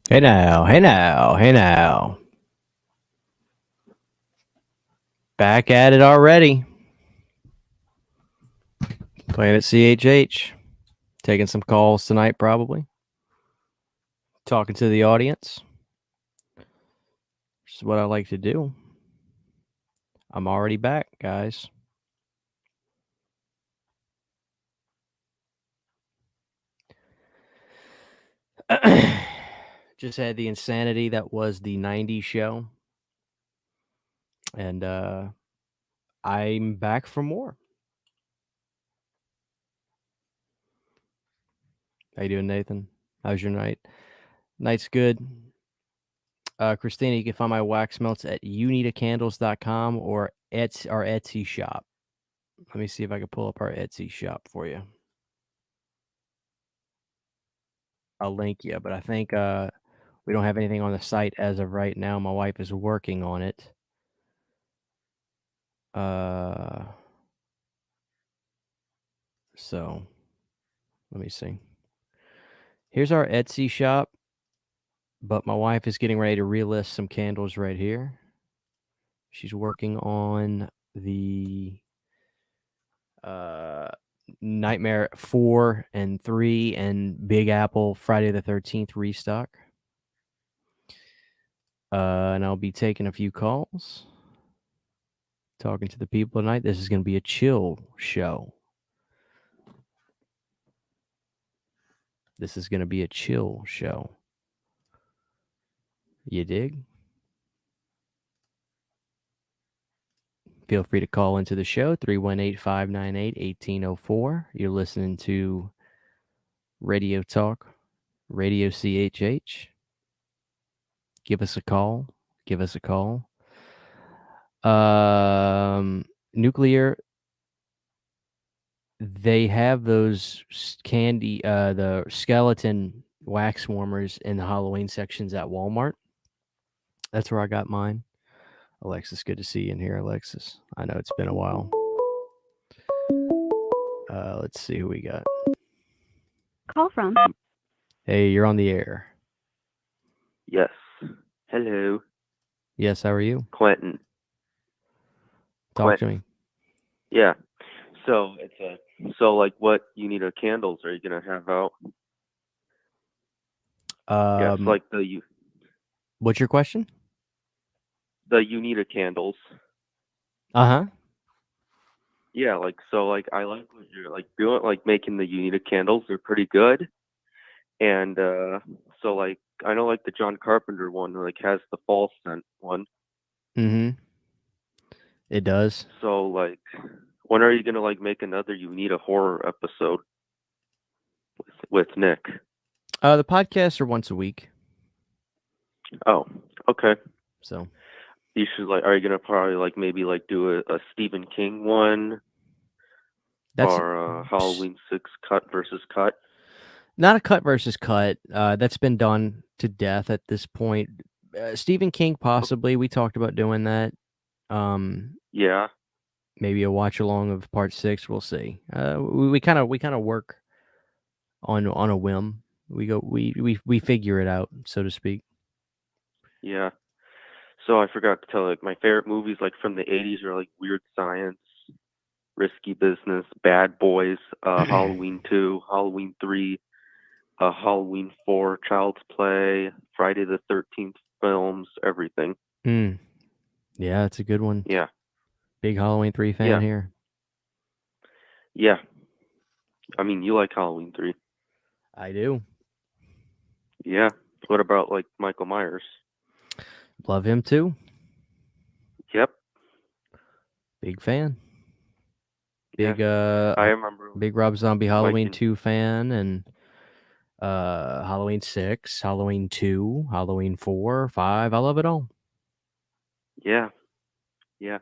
Hey now, hey now, hey now. Back at it already. Playing at CHH. Taking some calls tonight, probably. Talking to the audience. Which is what I like to do. I'm already back, guys. Just had the insanity that was the 90s show. And I'm back for more. How you doing, Nathan? How's your night? Night's good. Christina, you can find my wax melts at youneedacandles.com or at our Etsy shop. Let me see if I can pull up our Etsy shop for you. I'll link you, but I think we don't have anything on the site as of right now. My wife is working on it. So let me see. Here's our Etsy shop, but my wife is getting ready to relist some candles right here. She's working on the Nightmare 4 and 3 and Big Apple Friday the 13th restock. And I'll be taking a few calls, talking to the people tonight. This is going to be a chill show. This is going to be a chill show. You dig? Feel free to call into the show, 318-598-1804. You're listening to Radio Talk, Radio CHH. Give us a call. Give us a call. Nuclear, they have those candy, the skeleton wax warmers in the Halloween sections at Walmart. That's where I got mine. Alexis, good to see you in here, Alexis. I know it's been a while. Let's see who we got. Call from. Hey, you're on the air. Yes. Hello. Yes, how are you? Quentin. Talk to me. Yeah. So like what you need candles are you gonna have out? Yes, like what's your question? The Unita candles. Uh-huh. Yeah, I like what you're doing, making the Unita candles. They're pretty good. And I know the John Carpenter one has the fall scent one. Mm-hmm. It does. So When are you gonna like make another You Need a Horror episode with Nick? The podcasts are once a week, Oh, okay. so You should like. Are you gonna probably like maybe like do a Stephen King one that's or Halloween 6 cut versus cut? not a cut versus cut. That's been done to death at this point. Stephen King, possibly. We talked about doing that. Yeah. Maybe a watch along of part 6. We'll see. We kind of work on a whim. We figure it out, so to speak. Yeah. So I forgot to tell like my favorite movies like from the 80s are like Weird Science, Risky Business, Bad Boys, Halloween 2, Halloween 3, Halloween 4, Child's Play, Friday the 13th films, everything. Yeah, it's a good one. Yeah. Big Halloween 3 fan Yeah. here. Yeah. I mean, you like Halloween 3. I do. Yeah. What about like Michael Myers? Love him too. Yep. Big fan. Yeah. Big I remember big Rob Zombie Halloween liking- 2 fan, and Halloween 6, Halloween 2, Halloween 4, 5. I love it all. Yeah. Yeah.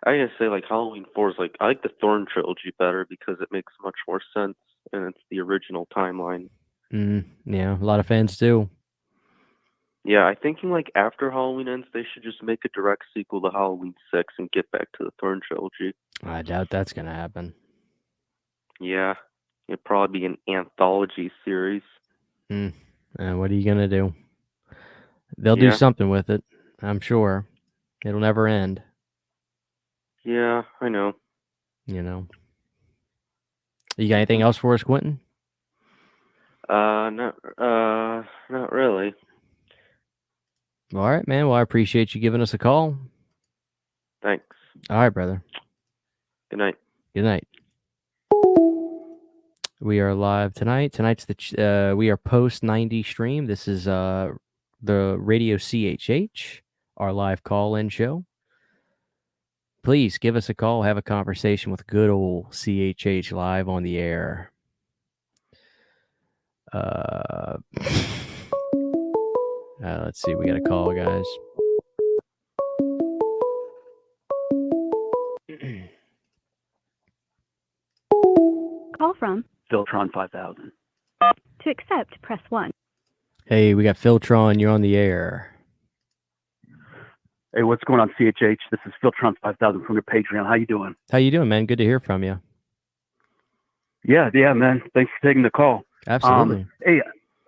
I gotta say, like Halloween 4 is like I like the Thorn trilogy better because it makes much more sense and it's the original timeline. Yeah, a lot of fans do. Yeah, I'm thinking like after Halloween ends, they should just make a direct sequel to Halloween 6 and get back to the Thorn trilogy. I doubt that's gonna happen. Yeah, it'd probably be an anthology series. What are you gonna do? They'll do Yeah. something with it, I'm sure. It'll never end. Yeah, I know. You know. You got anything else for us, Quentin? Not really. All right, man. Well, I appreciate you giving us a call. Thanks. All right, brother. Good night. Good night. We are live tonight. Tonight's we are post 90 stream. This is the radio CHH, our live call-in show. Please give us a call. Have a conversation with good old CHH live on the air. Let's see. We got a call, guys. Call from Philtron 5000. to accept, press 1. Hey, we got Philtron. You're on the air. Hey, what's going on, CHH? This is Philtron 5000 from your Patreon. How you doing? How you doing, man? Good to hear from you. Yeah, man. Thanks for taking the call. Absolutely. Hey,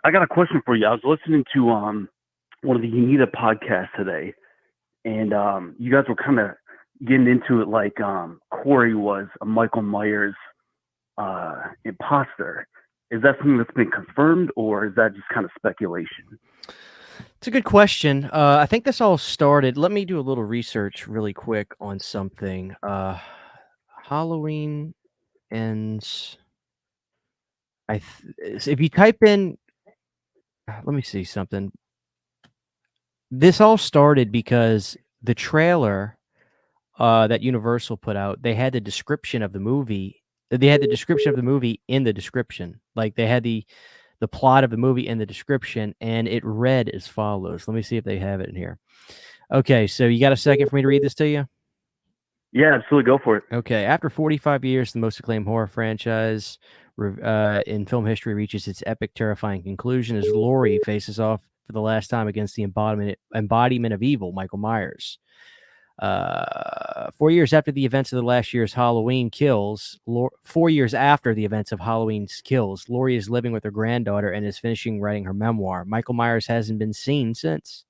I got a question for you. I was listening to one of the Unita podcasts today, and you guys were kind of getting into it like Corey was a Michael Myers imposter. Is that something that's been confirmed, or is that just kind of speculation? It's a good question. I think this all started. Let me do a little research really quick on something. Halloween ends. If you type in, let me see something. This all started because the trailer that Universal put out, they had the description of the movie. They had the description of the movie in the description. Like they had the plot of the movie in the description, and it read as follows. Let me see if they have it in here. Okay, so you got a second for me to read this to you? Yeah, absolutely. Go for it. Okay, after 45 years, the most acclaimed horror franchise in film history reaches its epic, terrifying conclusion as Laurie faces off for the last time against the embodiment of evil, Michael Myers. 4 years after the events of the last year's Halloween Kills, 4 years after the events of Halloween's Kills, Laurie is living with her granddaughter and is finishing writing her memoir. Michael Myers hasn't been seen since.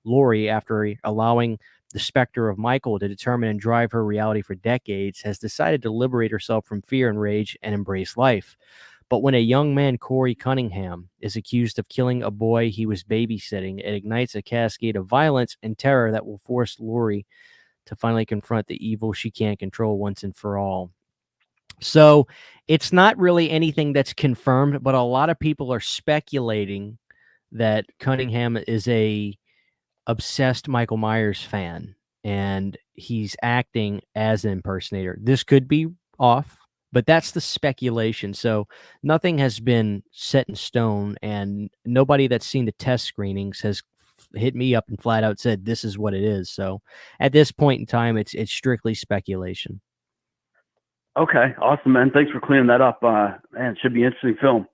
Laurie, after allowing the specter of Michael to determine and drive her reality for decades, has decided to liberate herself from fear and rage and embrace life. But when a young man, Corey Cunningham, is accused of killing a boy he was babysitting, it ignites a cascade of violence and terror that will force Laurie to finally confront the evil she can't control once and for all. So it's not really anything that's confirmed, but a lot of people are speculating that Cunningham is a obsessed Michael Myers fan. and he's acting as an impersonator. This could be off, but that's the speculation. So nothing has been set in stone, and nobody that's seen the test screenings has hit me up and flat out said this is what it is. So at this point in time, it's strictly speculation. Okay, awesome, man. Thanks for clearing that up. Man, it should be an interesting film.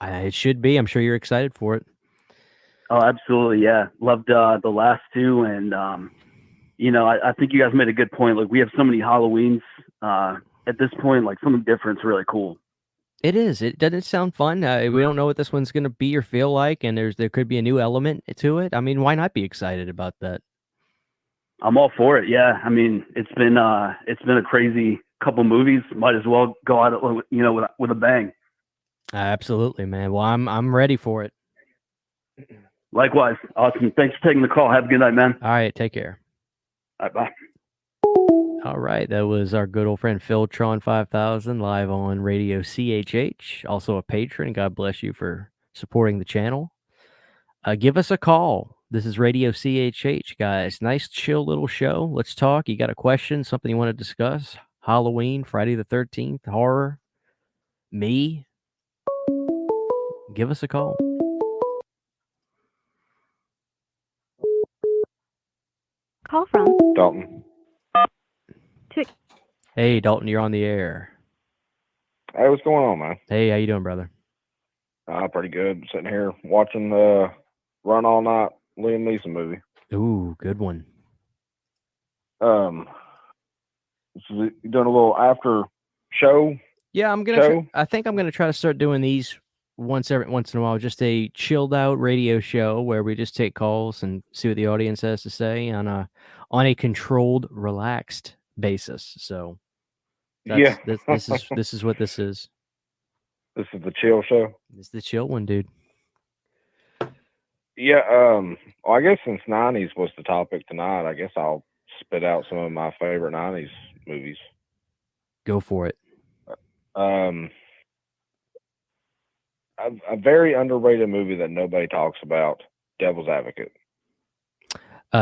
It should be. I'm sure you're excited for it. Oh, absolutely, yeah. Loved the last two, and I think you guys made a good point. Like, we have so many Halloweens at this point. Like, something different is really cool. It is. It doesn't sound fun. We don't know what this one's going to be or feel like, and there could be a new element to it. I mean, why not be excited about that? I'm all for it. Yeah, I mean, it's been a crazy couple movies. Might as well go out, with a bang. Absolutely, man. Well, I'm ready for it. Likewise. Awesome. Thanks for taking the call. Have a good night, man. All right, take care. All right, bye. All right, that was our good old friend Philtron 5000 live on Radio CHH, also a patron. God bless you for supporting the channel. Give us a call. This is Radio CHH, guys. Nice, chill little show. Let's talk. You got a question, something you want to discuss? Halloween, Friday the 13th, horror, me? Give us a call. Call from Dalton. Hey, Dalton, you're on the air. Hey, what's going on, man? Hey, how you doing, brother? Pretty good. Sitting here watching the Run All Night Liam Neeson movie. Ooh, good one. So you doing a little after show? Yeah, I think I'm gonna try to start doing these once in a while. Just a chilled out radio show where we just take calls and see what the audience has to say on a controlled, relaxed basis. So Yeah. this is what this is. This is the chill show. It's the chill one, dude. Yeah. Well, I guess since '90s was the topic tonight, I guess I'll spit out some of my favorite '90s movies. Go for it. A very underrated movie that nobody talks about, Devil's Advocate.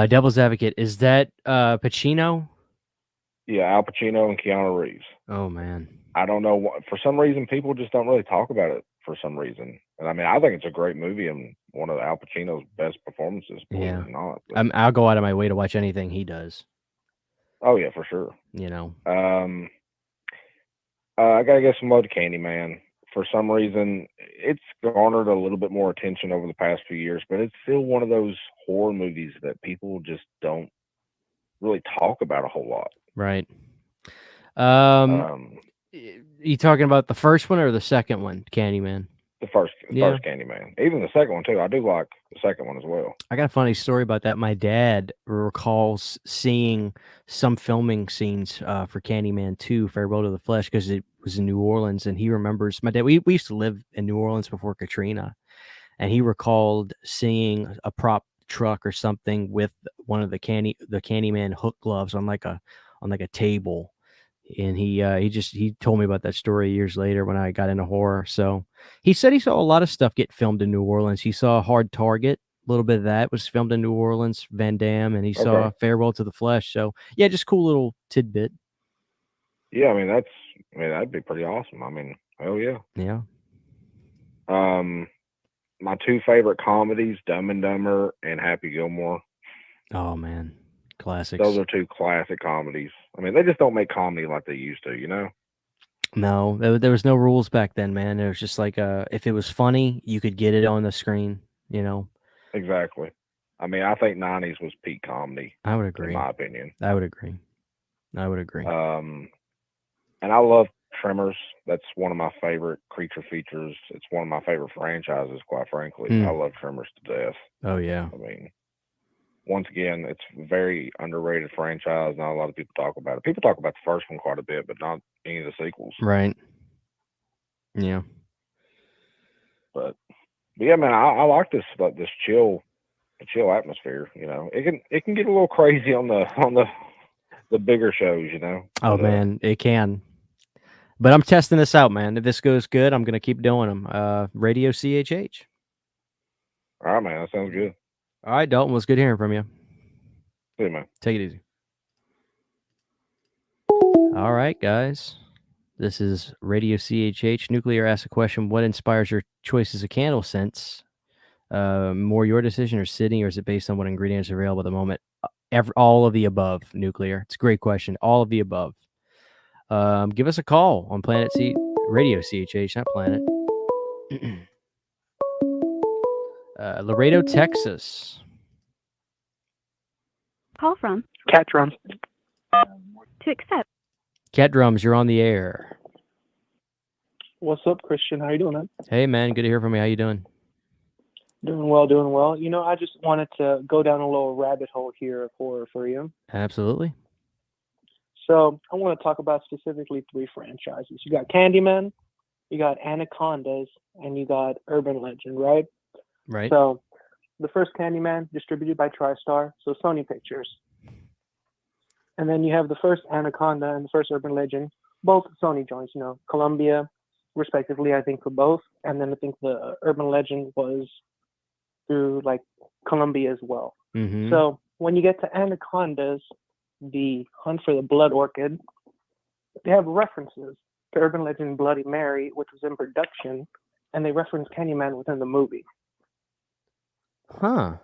Devil's Advocate, is that Pacino? Yeah, Al Pacino and Keanu Reeves. Oh man, I don't know what, for some reason people just don't really talk about it for some reason. And I mean, I think it's a great movie and one of Al Pacino's best performances. Believe it or not. But, I'll go out of my way to watch anything he does. Oh yeah, for sure. You know. I gotta get some love to Candyman. For some reason, it's garnered a little bit more attention over the past few years, but it's still one of those horror movies that people just don't really talk about a whole lot. Right. You talking about the first one or the second one, Candyman? The first Candyman. Even the second one too. I do like the second one as well. I got a funny story about that. My dad recalls seeing some filming scenes for Candyman 2, Farewell to the Flesh, because it was in New Orleans, and he remembers my dad. We used to live in New Orleans before Katrina, and he recalled seeing a prop truck or something with one of the Candyman hook gloves on like a table. And he told me about that story years later when I got into horror. So he said he saw a lot of stuff get filmed in New Orleans. He saw Hard Target, a little bit of that was filmed in New Orleans, Van Damme, and he saw Farewell to the Flesh. So yeah, just cool little tidbit. Yeah, I mean that'd be pretty awesome. I mean, hell yeah. Yeah. My two favorite comedies, Dumb and Dumber and Happy Gilmore. Oh man. Classics. Those are two classic comedies. I mean, they just don't make comedy like they used to, you know? No, there was no rules back then, man. It was just like, if it was funny, you could get it on the screen, you know? Exactly. I mean, I think '90s was peak comedy. I would agree. In my opinion. I would agree. And I love Tremors. That's one of my favorite creature features. It's one of my favorite franchises, quite frankly. I love Tremors to death. Oh, yeah. I mean, once again, it's a very underrated franchise. Not a lot of people talk about it. People talk about the first one quite a bit, but not any of the sequels. Right. Yeah. But yeah, man, I like this chill atmosphere. You know, it can get a little crazy on the bigger shows. You know. Oh man, it can. But I'm testing this out, man. If this goes good, I'm gonna keep doing them. Radio CHH. All right, man. That sounds good. All right, Dalton. Was good hearing from you. See you, man. Take it easy. All right, guys. This is Radio CHH. Nuclear asks a question: what inspires your choices of candle scents? More your decision or Sydney, or is it based on what ingredients are available at the moment? All of the above, Nuclear. It's a great question. All of the above. Give us a call on Planet C Radio CHH, not Planet. Laredo, Texas. Call from Cat drums. to accept. Cat Drums, you're on the air. What's up, Christian? How you doing, man? Hey, man. Good to hear from you. How you doing? Doing well, doing well. You know, I just wanted to go down a little rabbit hole here of horror for you. Absolutely. So I want to talk about specifically 3 franchises. You got Candyman, you got Anacondas, and you got Urban Legend, right? Right. So the first Candyman, distributed by TriStar, so Sony Pictures. And then you have the first Anaconda and the first Urban Legend, both Sony joints, you know, Columbia, respectively, I think, for both. And then I think the Urban Legend was through like Columbia as well. Mm-hmm. So when you get to Anacondas, the Hunt for the Blood Orchid, they have references to Urban Legend Bloody Mary, which was in production, and they reference Candyman within the movie. Huh.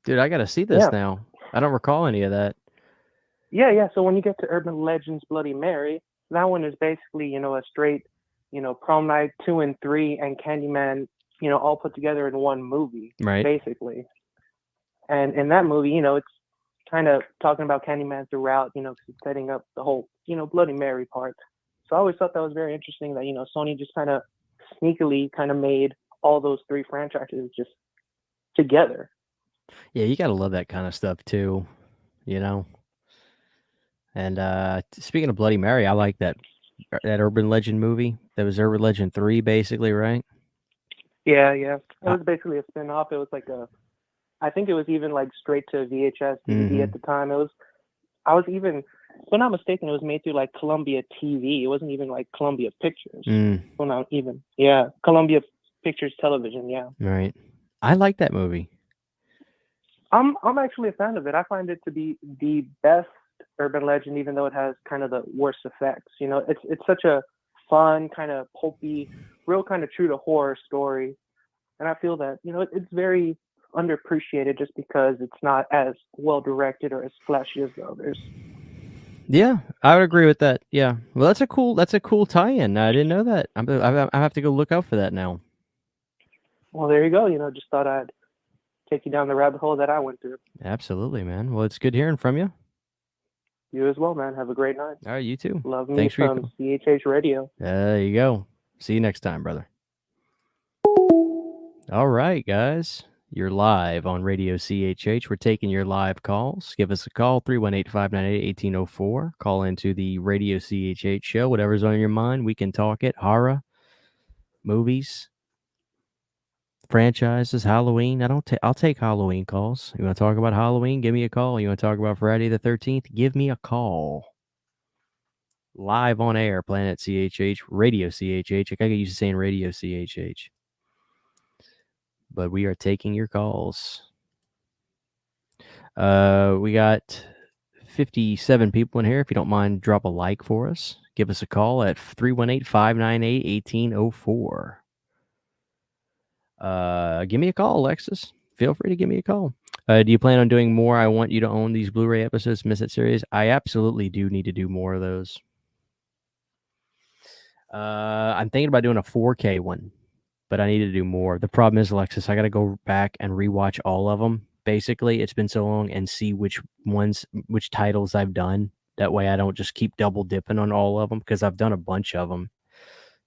Dude, I got to see this Yeah. now. I don't recall any of that. Yeah. So when you get to Urban Legends Bloody Mary, that one is basically, you know, a straight, you know, Prom Night 2 and 3 and Candyman, you know, all put together in one movie, Right. basically. And in that movie, you know, it's kind of talking about Candyman throughout, you know, 'cause it's setting up the whole, you know, Bloody Mary part. So I always thought that was very interesting that, you know, Sony just kind of sneakily kind of made all those 3 franchises just together. Yeah, you got to love that kind of stuff too, you know. And speaking of Bloody Mary, I like that Urban Legend movie. That was Urban Legend 3, basically, right? Yeah. It was basically a spin-off. It was like I think it was even like straight to VHS DVD at the time. I was even, if I'm not mistaken, it was made through like Columbia TV. It wasn't even like Columbia Pictures. Well, not even. Yeah, Columbia Pictures Television. Yeah. Right. I like that movie. I'm actually a fan of it. I find it to be the best Urban Legend, even though it has kind of the worst effects. You know, it's such a fun, kind of pulpy, real kind of true to horror story, and I feel that, you know, it's very underappreciated just because it's not as well directed or as flashy as the others. Yeah, I would agree with that. Yeah. Well, that's a cool tie-in. I didn't know that. I have to go look out for that now. Well, there you go. You know, just thought I'd take you down the rabbit hole that I went through. Absolutely, man. Well, it's good hearing from you. You as well, man. Have a great night. All right, you too. Love me Thanks for your from CHH Radio. There you go. See you next time, brother. All right, guys. You're live on Radio CHH. We're taking your live calls. Give us a call, 318-598-1804. Call into the Radio CHH show. Whatever's on your mind, we can talk it. Horror, movies, franchises, Halloween. I'll take Halloween calls. You want to talk about Halloween? Give me a call. You want to talk about Friday the 13th? Give me a call. Live on air, Planet CHH, Radio CHH. I gotta get used to saying Radio CHH. But we are taking your calls. We got 57 people in here. If you don't mind, drop a like for us. Give us a call at 318-598-1804. Give me a call, Alexis. Feel free to give me a call. Do you plan on doing more I Want You to Own These Blu-ray episodes, Miss It series? I absolutely do need to do more of those. I'm thinking about doing a 4K one, but I need to do more. The problem is, Alexis, I got to go back and rewatch all of them. Basically, it's been so long, and see which titles I've done. That way I don't just keep double dipping on all of them, because I've done a bunch of them.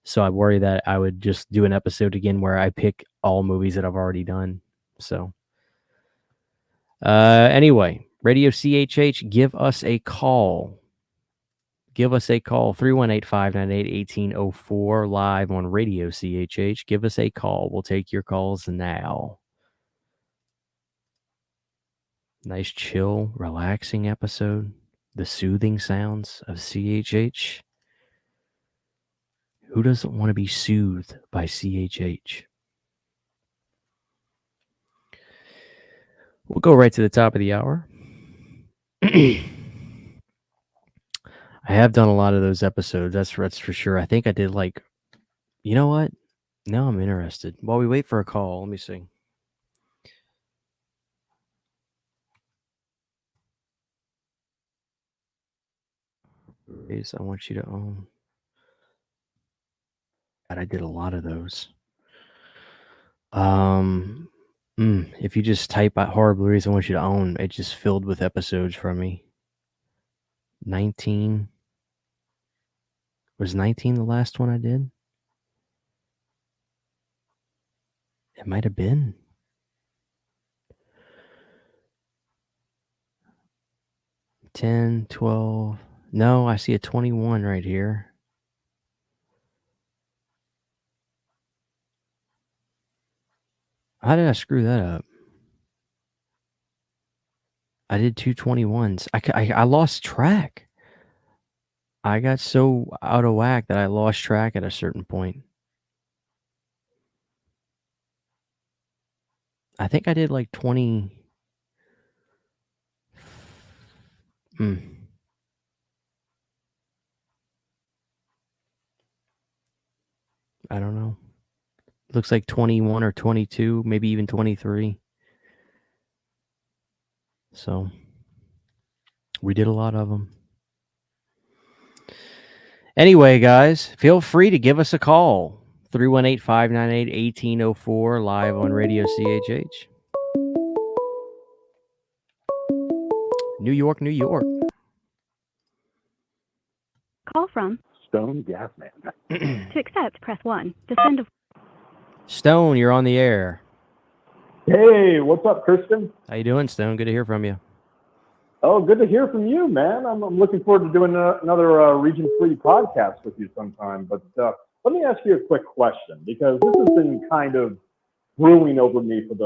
So I worry that I would just do an episode again where I pick all movies that I've already done. So anyway, Radio CHH, give us a call. Give us a call, 318-598-1804, live on Radio CHH. Give us a call. We'll take your calls now. Nice, chill, relaxing episode. The soothing sounds of CHH. Who doesn't want to be soothed by CHH? We'll go right to the top of the hour. I I have done a lot of those episodes. That's for sure. I think I did like, you know what? Now I'm interested. While we wait for a call, let me see. I want you to own. God, I did a lot of those. If you just type out horror Blu-rays I want you to own, it just filled with episodes from me. 19. Was 19 the last one I did? It might have been. 10, 12. No, I see a 21 right here. How did I screw that up? I did 2 21s. I lost track. I got so out of whack that I lost track at a certain point. I think I did like 20. I don't know. Looks like 21 or 22, maybe even 23. So we did a lot of them. Anyway, guys, feel free to give us a call. 318-598-1804 live on Radio CHH. New York, New York. Call from Stone Gasman. to accept, press 1. To send a Stone, you're on the air. Hey, what's up, Kristen? How you doing, Stone? Good to hear from you. Oh, good to hear from you, man. I'm looking forward to doing another Region 3 podcast with you sometime. But let me ask you a quick question, because this has been kind of brewing over me for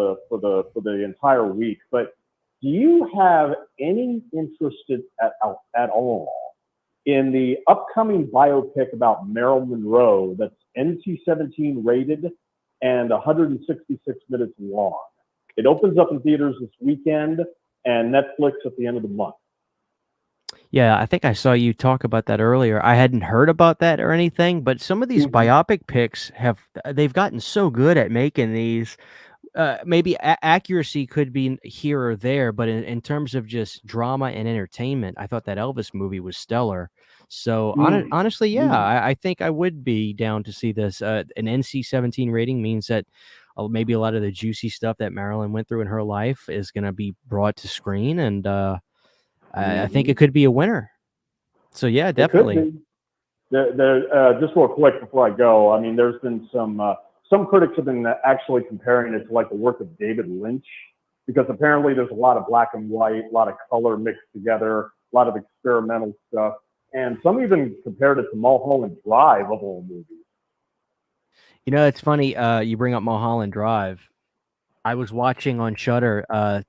the entire week. But do you have any interest at all in the upcoming biopic about Marilyn Monroe that's NC-17 rated and 166 minutes long? It opens up in theaters this weekend and Netflix at the end of the month. Yeah, I think I saw you talk about that earlier. I hadn't heard about that or anything, but some of these biopic picks they've gotten so good at making these. Maybe accuracy could be here or there, but in terms of just drama and entertainment, I thought that Elvis movie was stellar. So honestly, yeah, I think I would be down to see this. An NC-17 rating means that maybe a lot of the juicy stuff that Marilyn went through in her life is going to be brought to screen, and I think it could be a winner. So yeah, definitely. Just real quick before I go, I mean, there's been some critics have been actually comparing it to like the work of David Lynch, because apparently there's a lot of black and white, a lot of color mixed together, a lot of experimental stuff, and some even compared it to Mulholland Drive of all movies. You know, it's funny. You bring up Mulholland Drive. I was watching on Shudder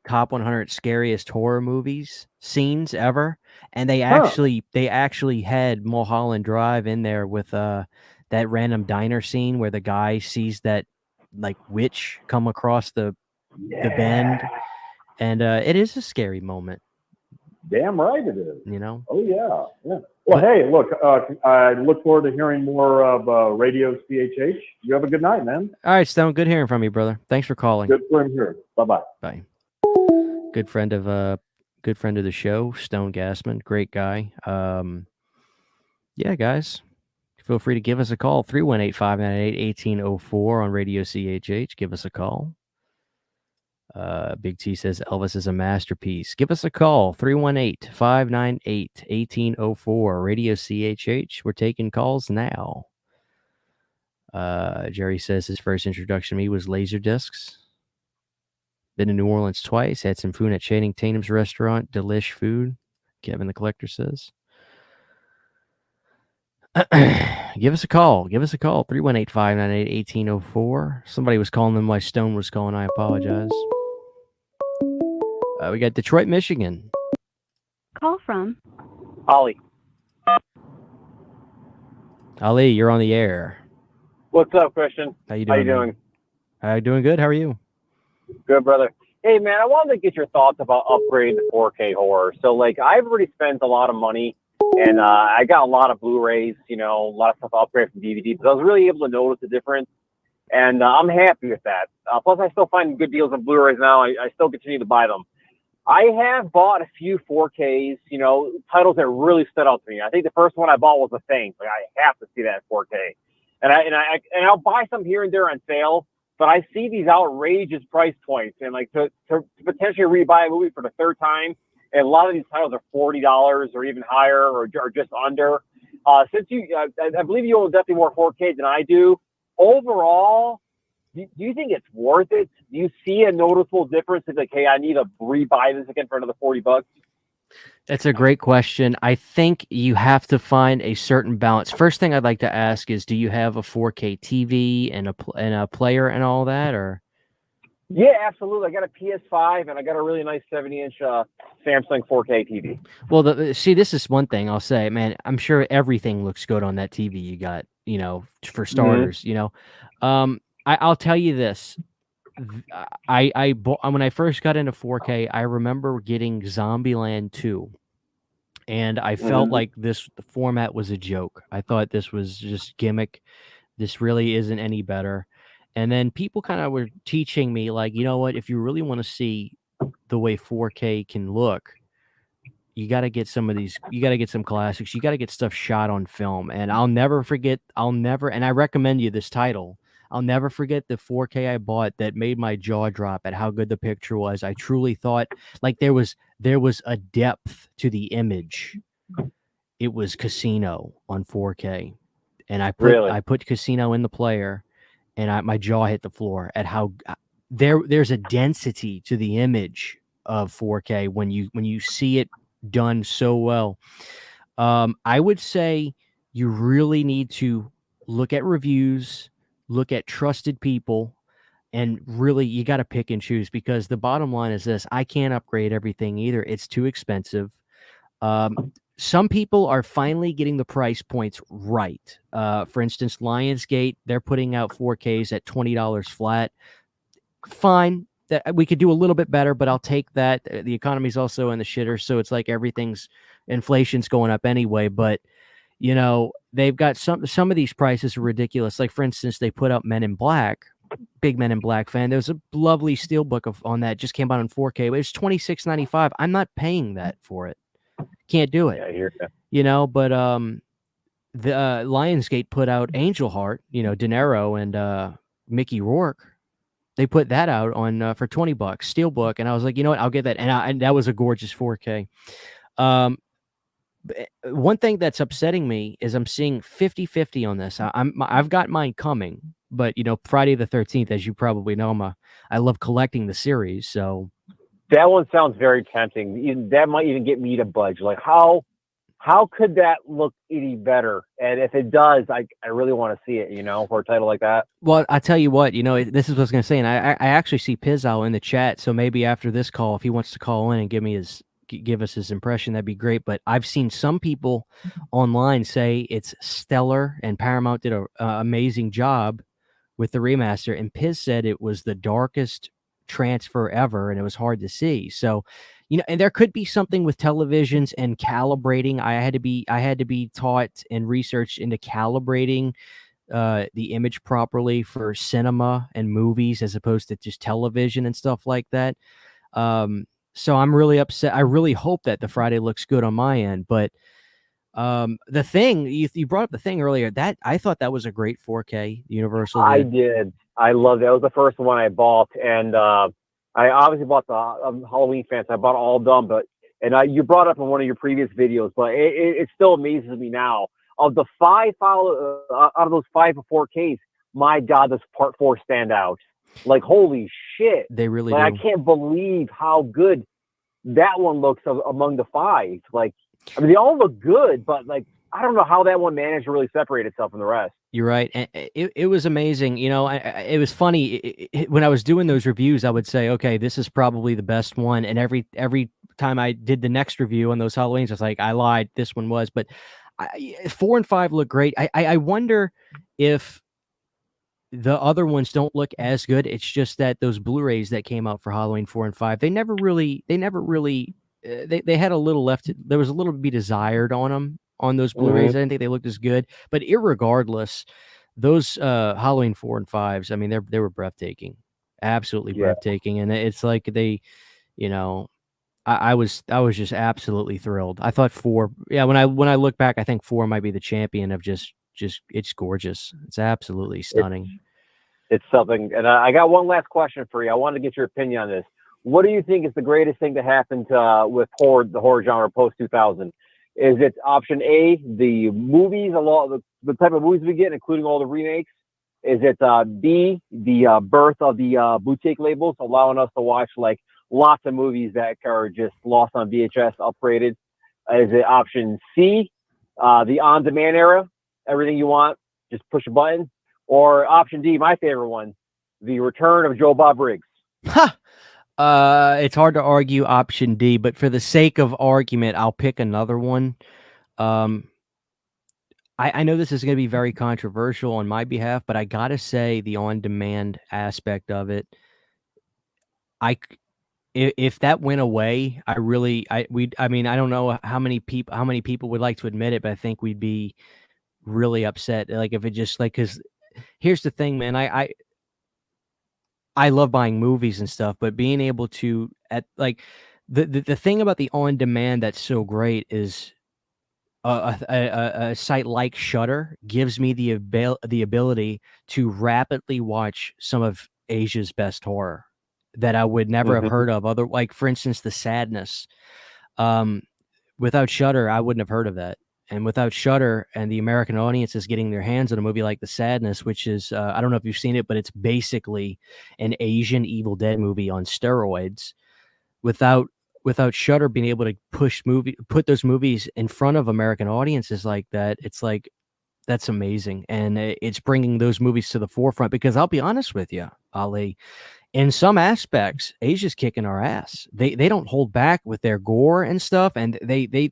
top 100 scariest horror movies scenes ever, and they actually had Mulholland Drive in there with that random diner scene where the guy sees that like witch come across the bend, and it is a scary moment. Damn right it is. You know. Oh yeah. Well, hey, look, I look forward to hearing more of Radio CHH. You have a good night, man. All right, Stone. Good hearing from you, brother. Thanks for calling. Good for him here. Bye-bye. Bye. Good friend of the show, Stone Gassman. Great guy. Yeah, guys. Feel free to give us a call. 318-598-1804 on Radio CHH. Give us a call. Big T says Elvis is a masterpiece. Give us a call. 318-598-1804. Radio CHH. We're taking calls now. Jerry says his first introduction to me was Laserdiscs. Been to New Orleans twice. Had some food at Channing Tatum's restaurant. Delish food. Kevin the Collector says. Give us a call. 318-598-1804. Somebody was calling them while Stone was calling. I apologize. We got Detroit, Michigan. call from Ollie. Ali, you're on the air. What's up, Christian? How you doing? Doing good. How are you? Good, brother. Hey, man, I wanted to get your thoughts about upgrading to 4K horror. So, like, I've already spent a lot of money And I got a lot of Blu-rays, a lot of stuff upgraded from DVD, but I was really able to notice the difference. And I'm happy with that. Plus, I still find good deals on Blu-rays now. I still continue to buy them. I have bought a few 4Ks, titles that really stood out to me. I think the first one I bought was The Thing. Like, I have to see that in 4K. And I'll buy some here and there on sale, but I see these outrageous price points, and like to potentially rebuy a movie for the third time. And a lot of these titles are $40 or even higher, or just under. Since I believe you own definitely more 4K than I do. Overall, do you think it's worth it? Do you see a noticeable difference? It's like, hey, I need to rebuy this again for another $40. That's a great question. I think you have to find a certain balance. First thing I'd like to ask is, do you have a 4K TV and a player and all that, or? Yeah, absolutely. I got a PS5 and I got a really nice 70-inch Samsung 4K TV. Well, see, this is one thing I'll say, man. I'm sure everything looks good on that TV you got. For starters, I'll tell you this. I bought, when I first got into 4K, I remember getting Zombieland 2, and I felt like the format was a joke. I thought this was just gimmick. This really isn't any better. And then people kind of were teaching me, like, you know what? If you really want to see the way 4K can look, you got to get some of these. You got to get some classics. You got to get stuff shot on film. And I'll never forget. And I recommend you this title. I'll never forget the 4K I bought that made my jaw drop at how good the picture was. I truly thought like there was a depth to the image. It was Casino on 4K, and I put Casino in the player, and my jaw hit the floor at how there's a density to the image of 4K when you see it done so well. I would say you really need to look at reviews, look at trusted people, and really you got to pick and choose, because the bottom line is this: I can't upgrade everything either. It's too expensive. Some people are finally getting the price points right. For instance, Lionsgate, they're putting out 4Ks at $20 flat. Fine. That we could do a little bit better, but I'll take that. The economy's also in the shitter, so it's like inflation's going up anyway. But they've got some of these prices are ridiculous. Like, for instance, they put out Men in Black. Big Men in Black fan. There's a lovely steelbook on that, just came out in 4K, but it's $26.95. I'm not paying that for it. Can't do it. Yeah, I hear you. But the Lionsgate put out Angel Heart, De Niro and Mickey Rourke. They put that out on for $20, steelbook, and I was like, you know what, I'll get that, and that was a gorgeous 4K. One thing that's upsetting me is I'm seeing 50-50 on this. I've got mine coming, but Friday the 13th, as you probably know, I love collecting the series, so that one sounds very tempting. That might even get me to budge. Like, how could that look any better? And if it does, I really want to see it, for a title like that. Well, I tell you what, this is what I was going to say, and I actually see Pizowell in the chat, so maybe after this call, if he wants to call in and give us his impression, that'd be great. But I've seen some people online say it's stellar, and Paramount did an amazing job with the remaster, and Piz said it was the darkest transfer ever, and it was hard to see. So and there could be something with televisions and calibrating. I had to be taught and researched into calibrating the image properly for cinema and movies, as opposed to just television and stuff like that. So I'm really upset. I really hope that the Friday looks good on my end. But the Thing, you brought up The Thing earlier. That I thought that was a great 4K Universal. I did. I loved it. It was the first one I bought, and I obviously bought the Halloween fans. I bought all of them, you brought up in one of your previous videos, but it still amazes me now. Of the out of those 5 4Ks, my God, does Part 4 stand out? Like, holy shit! They really do. I can't believe how good that one looks among the 5. Like, I mean, they all look good, but like, I don't know how that one managed to really separate itself from the rest. You're right. And it was amazing. It was funny. When I was doing those reviews, I would say, okay, this is probably the best one. And every time I did the next review on those Halloweens, I was like, I lied. This one was. But 4 and 5 look great. I wonder if the other ones don't look as good. It's just that those Blu-rays that came out for Halloween 4 and 5, they never really, they had a little left. There was a little to be desired on them. on those Blu-rays. I didn't think they looked as good. But irregardless, those Halloween 4 and 5s, I mean, they were breathtaking, absolutely breathtaking. And it's like they, you know, I was just absolutely thrilled. I thought 4, when I look back, I think 4 might be the champion of just it's gorgeous. It's absolutely stunning. It's something. And I got one last question for you. I wanted to get your opinion on this. What do you think is the greatest thing to happen with the horror genre post 2000? Is it option A, the movies, the type of movies we get, including all the remakes? Is it B, the birth of the boutique labels, allowing us to watch like lots of movies that are just lost on VHS, upgraded? Is it option C, the on-demand era, everything you want, just push a button? Or option D, my favorite one, the return of Joe Bob Briggs? It's hard to argue option D, but for the sake of argument, I'll pick another one. I know this is going to be very controversial on my behalf, but I gotta say the on-demand aspect of it, if that went away, I mean, I don't know how many people would like to admit it, but I think we'd be really upset. Like if it just like, because here's the thing, man, I love buying movies and stuff, but being able to the thing about the on demand that's so great is a site like Shudder gives me the ability to rapidly watch some of Asia's best horror that I would never have heard of. Like for instance, The Sadness. Without Shudder, I wouldn't have heard of that. And without Shudder and the American audiences getting their hands on a movie like The Sadness, which is I don't know if you've seen it, but it's basically an Asian Evil Dead movie on steroids. Without Shudder being able to put those movies in front of American audiences like that, it's like that's amazing, and it's bringing those movies to the forefront. Because I'll be honest with you, Ali, in some aspects, Asia's kicking our ass. They don't hold back with their gore and stuff, and they go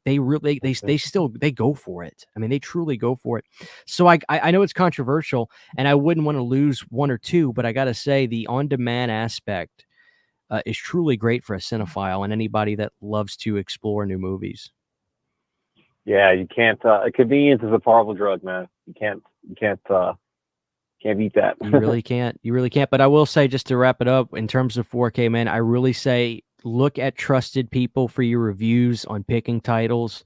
for it. I mean, they truly go for it. So I know it's controversial, and I wouldn't want to lose one or two, but I got to say the on-demand aspect is truly great for a cinephile and anybody that loves to explore new movies. Yeah, you can't. Convenience is a powerful drug, man. You can't beat that. You really can't. You really can't. But I will say, just to wrap it up, in terms of 4K, man, I really say look at trusted people for your reviews on picking titles.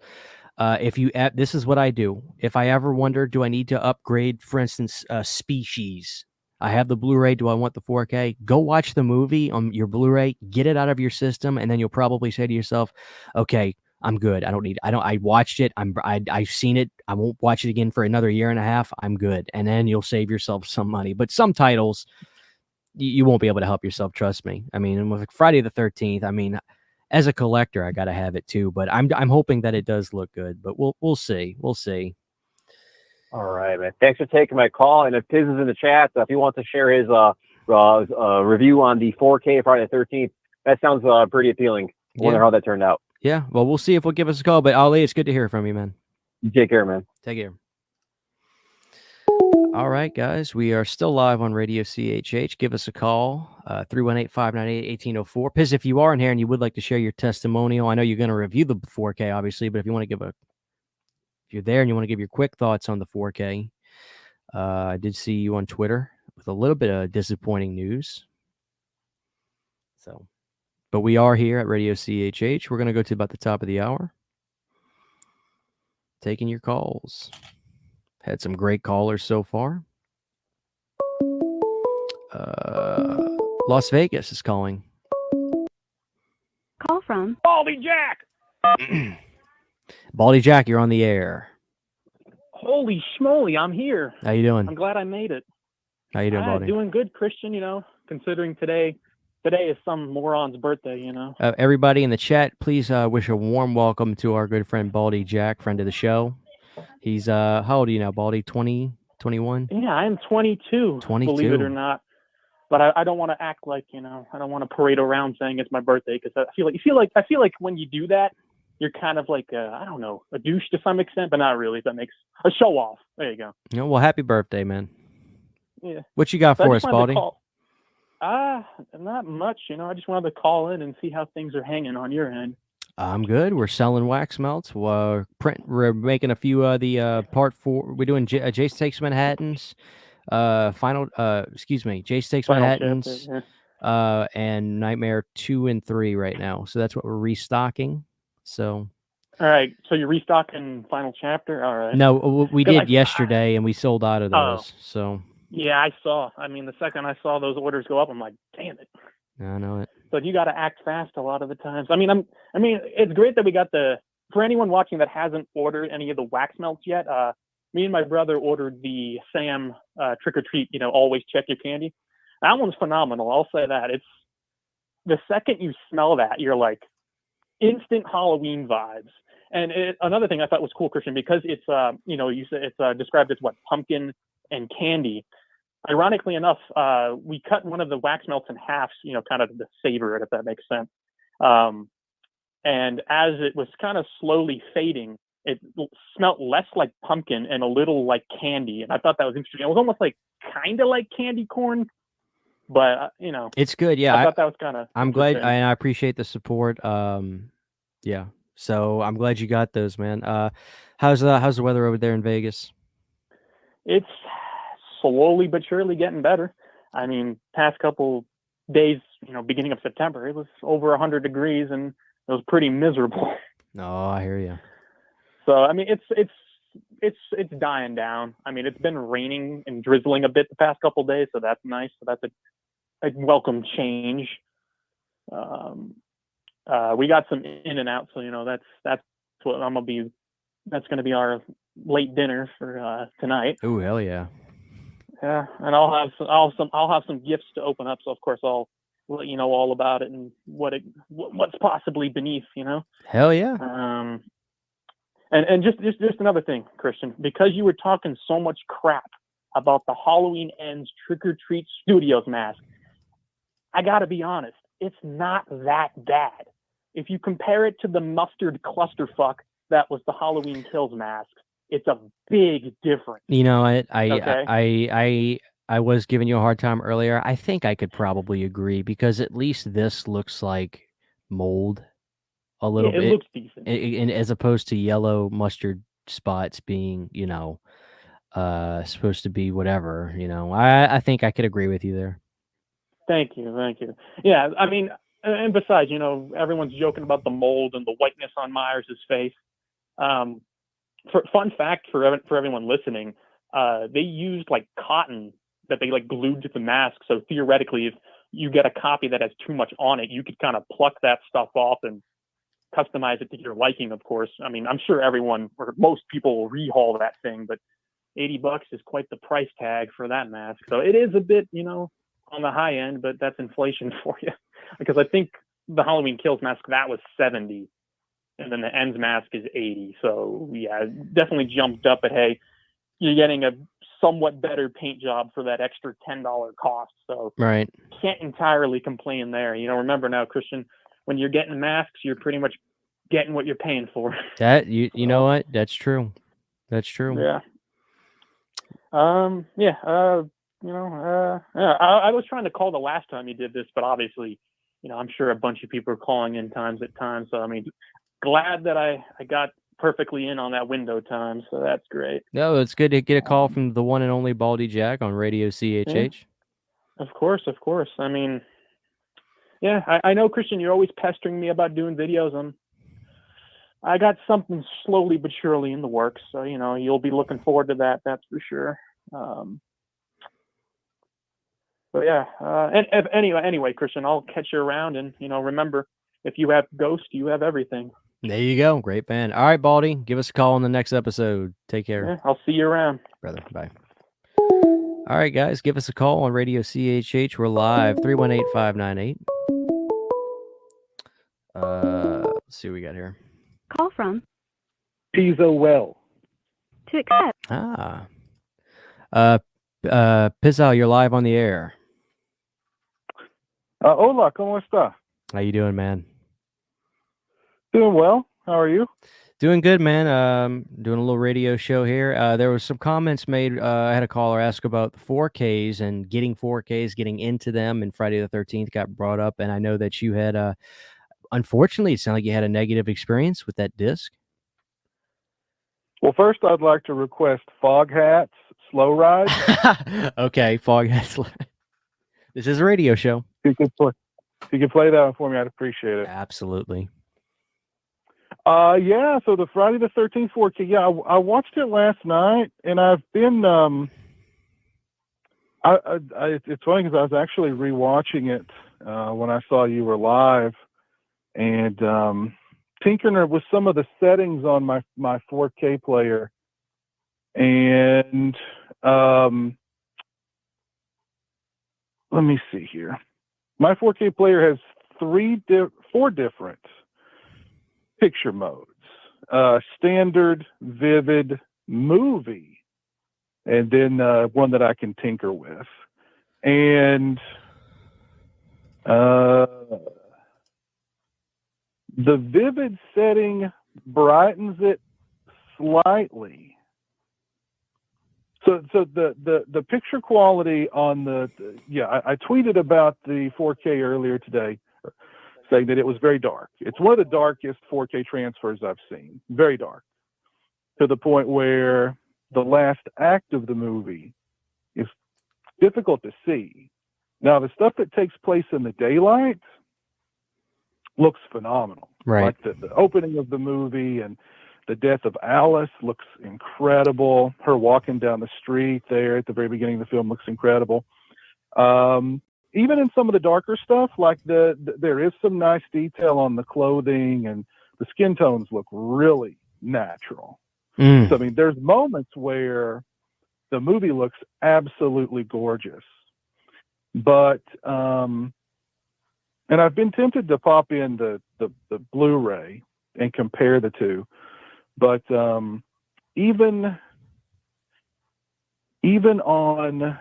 This is what I do. If I ever wonder, do I need to upgrade, for instance, Species? I have the Blu-ray. Do I want the 4K? Go watch the movie on your Blu-ray, get it out of your system, and then you'll probably say to yourself, okay, I'm good. I watched it. I've seen it. I won't watch it again for another year and a half. I'm good. And then you'll save yourself some money. But some titles, you won't be able to help yourself. Trust me. I mean, with Friday the 13th, I mean, as a collector, I got to have it too, but I'm hoping that it does look good, but we'll see. We'll see. All right, man. Thanks for taking my call. And if Piz is in the chat, if he wants to share his review on the 4K Friday the 13th, that sounds pretty appealing. I wonder how that turned out. Yeah, well, we'll see if we'll give us a call. But Ali, it's good to hear from you, man. You take care, man. Take care. All right, guys, we are still live on Radio CHH. Give us a call, 318-598-1804. Piz, if you are in here and you would like to share your testimonial, I know you're going to review the 4K, obviously, but if you want to if you're there and you want to give your quick thoughts on the 4K, I did see you on Twitter with a little bit of disappointing news. But we are here at Radio CHH. We're going to go to about the top of the hour. Taking your calls. Had some great callers so far. Las Vegas is calling. Call from Baldy Jack. Baldy Jack, you're on the air. Holy schmoly, I'm here. How you doing? I'm glad I made it. How you doing, Baldy? Doing good, Christian, considering today is some moron's birthday, Everybody in the chat, please wish a warm welcome to our good friend Baldy Jack, friend of the show. He's how old are you now, Baldy? 20, 21? Yeah, I'm 22, 22. Believe it or not. But I don't want to act like, I don't want to parade around saying it's my birthday, because I feel like when you do that, you're kind of like I don't know, a douche to some extent, but not really. If that makes a show off. There you go. Well, happy birthday, man. Yeah. What you got for us, Baldy? Not much. I just wanted to call in and see how things are hanging on your end. I'm good. We're selling wax melts. We're making a few of the part 4. We're doing Jace Takes Manhattan's Jace Takes Final chapter. Manhattan's Yeah. and Nightmare 2 and 3 right now. So that's what we're restocking. So All right. So you're restocking final chapter. All right. no, we 'Cause did yesterday, and we sold out of Oh. those. So Yeah, I saw. I mean, the second I saw those orders go up, I'm like, damn it. I know it. So you got to act fast a lot of the times. I mean, it's great that we got for anyone watching that hasn't ordered any of the wax melts yet. Me and my brother ordered the Sam Trick or Treat. Always check your candy. That one's phenomenal. I'll say that. It's the second you smell that, you're like instant Halloween vibes. And another thing I thought was cool, Christian, because it's you said it's described as what, pumpkin and candy. Ironically enough, we cut one of the wax melts in half, kind of to savor it, if that makes sense. And as it was kind of slowly fading, it smelled less like pumpkin and a little like candy. And I thought that was interesting. It was almost like kind of like candy corn, but it's good. Yeah, I thought that was kind of. I'm glad, and I appreciate the support. Yeah. So I'm glad you got those, man. How's the weather over there in Vegas? It's slowly but surely getting better. I mean, past couple days, beginning of September, it was over 100 degrees and it was pretty miserable. Oh, I hear you. So I mean, it's dying down. I mean, it's been raining and drizzling a bit the past couple days, so that's nice. So that's a welcome change. We got some in and out, so that's what I'm gonna be. That's gonna be our late dinner for tonight. Oh, hell yeah! Yeah, and I'll have some gifts to open up. So of course I'll let you know all about it and what's possibly beneath. Hell yeah. And just another thing, Christian, because you were talking so much crap about the Halloween Ends Trick or Treat Studios mask, I gotta be honest, it's not that bad. If you compare it to the mustard clusterfuck that was the Halloween Kills mask, it's a big difference. I was giving you a hard time earlier. I think I could probably agree because at least this looks like mold a little bit. It looks decent. And as opposed to yellow mustard spots being, supposed to be whatever, I think I could agree with you there. Thank you. Yeah, I mean, and besides, everyone's joking about the mold and the whiteness on Myers' face. Fun fact for everyone listening, they used like cotton that they like glued to the mask. So theoretically, if you get a copy that has too much on it, you could kind of pluck that stuff off and customize it to your liking, of course. I mean, I'm sure everyone or most people will rehaul that thing, but $80 is quite the price tag for that mask. So it is a bit, on the high end, but that's inflation for you. Because I think the Halloween Kills mask, that was $70. And then the Ends mask is $80. So yeah, definitely jumped up. But hey, you're getting a somewhat better paint job for that extra $10 cost. So right, can't entirely complain there. Remember now, Christian, when you're getting masks, you're pretty much getting what you're paying for. That you know what? That's true. That's true. Yeah. Yeah. I was trying to call the last time you did this, but obviously, I'm sure a bunch of people are calling in times at times. So I mean, glad that I got perfectly in on that window time. So that's great. No, it's good to get a call from the one and only Baldy Jack on Radio CHH. Yeah. Of course. I mean, yeah, I know, Christian, you're always pestering me about doing videos. I got something slowly but surely in the works. So, you'll be looking forward to that. That's for sure. But yeah, and anyway, Christian, I'll catch you around. And, remember, if you have Ghost, you have everything. There you go. Great band. All right, Baldy, give us a call on the next episode. Take care. Yeah, I'll see you around. Brother, bye. All right, guys, give us a call on Radio CHH. We're live, 318-598. Let's see what we got here. Call from Pizowell. to accept. Pizowell, you're live on the air. Hola, ¿cómo está? How you doing, man? Doing well. How are you? Doing good, man. Doing a little radio show here. There was some comments made. I had a caller ask about the 4Ks and getting 4Ks, getting into them, and Friday the 13th got brought up. And I know that you had unfortunately, it sounded like you had a negative experience with that disc. Well, first, I'd like to request fog hats, slow ride. Okay, fog hats. This is a radio show. If you could play that one for me, I'd appreciate it. Absolutely. Yeah. So the Friday the 13th 4K. Yeah, I watched it last night, and I've been it's funny because I was actually rewatching it when I saw you were live, and tinkering with some of the settings on my 4K player, and let me see here. My 4K player has four different picture modes: standard, vivid, movie, and then one that I can tinker with. And the vivid setting brightens it slightly. So the picture quality on I tweeted about the 4K earlier today, saying that it was very dark. It's one of the darkest 4K transfers I've seen. Very dark, to the point where the last act of the movie is difficult to see. Now, the stuff that takes place in the daylight looks phenomenal. Right. Like the opening of the movie and the death of Alice looks incredible. Her walking down the street there at the very beginning of the film looks incredible. Even in some of the darker stuff, like there is some nice detail on the clothing, and the skin tones look really natural. So, I mean, there's moments where the movie looks absolutely gorgeous. But, and I've been tempted to pop in the Blu-ray and compare the two. But even on